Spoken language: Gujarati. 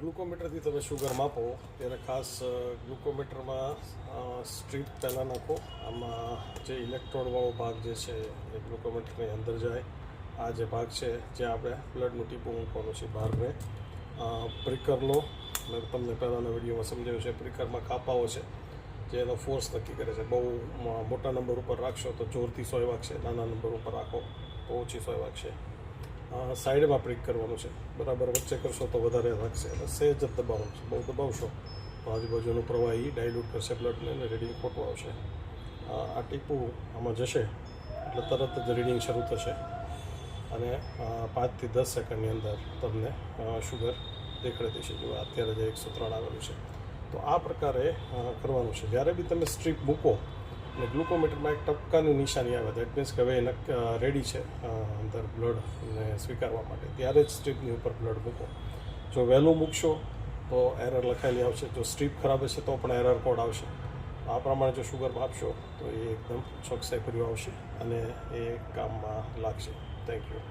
ગ્લુકોમીટરથી તમે શુગર માપો ત્યારે ખાસ ગ્લુકોમીટરમાં સ્ટ્રીપ પહેલાં નાખો. આમાં જે ઇલેક્ટ્રોડવાળો ભાગ જે છે એ ગ્લુકોમીટરની અંદર જાય. આ જે ભાગ છે જ્યાં આપણે બ્લડનું ટીપું મૂકવાનું છે બહારને. પ્રિકરનો મેં તમને પહેલાંના વિડીયોમાં સમજાવ્યું છે, પ્રિકરમાં કાપાઓ છે જે એનો ફોર્સ નક્કી કરે છે. બહુ મોટા નંબર ઉપર રાખશો તો જોરથી સોય વાગશે, નાના નંબર ઉપર રાખો તો ઓછી સોય વાગશે. સાઈડમાં પ્રિક કરવાનું છે, બરાબર વચ્ચે કરશો તો વધારે લાગશે. એટલે સહેજ જ દબાવવાનું છે, બહુ દબાવશો તો આજુબાજુનું પ્રવાહી ડાયલ્યુટ કરશે બ્લડને અને રીડિંગ ખોટું આવશે. આ ટીપું આમાં જશે એટલે તરત જ રીડિંગ શરૂ થશે અને 5 થી 10 સેકન્ડની અંદર તમને શુગર દેખાડી દેશે. જો અત્યારે જે 103 આવેલું છે. તો આ પ્રકારે કરવાનું છે. જ્યારે બી તમે સ્ટ્રીપ મૂકો અને ગ્લુકોમીટરમાં એક ટપકાની નિશાની આવે, દેટ મીન્સ કે હવે રેડી છે અંદર બ્લડને સ્વીકારવા માટે, ત્યારે જ સ્ટ્રીપની ઉપર બ્લડ મૂકો. જો વહેલું મૂકશો તો એરર લખાયેલી આવશે, જો સ્ટ્રીપ ખરાબ હશે તો પણ એરર કોડ આવશે. આ પ્રમાણે જો શુગર માપશો તો એ એકદમ ચોકસાઈભર્યું આવશે અને એ કામમાં લાગશે. Thank you.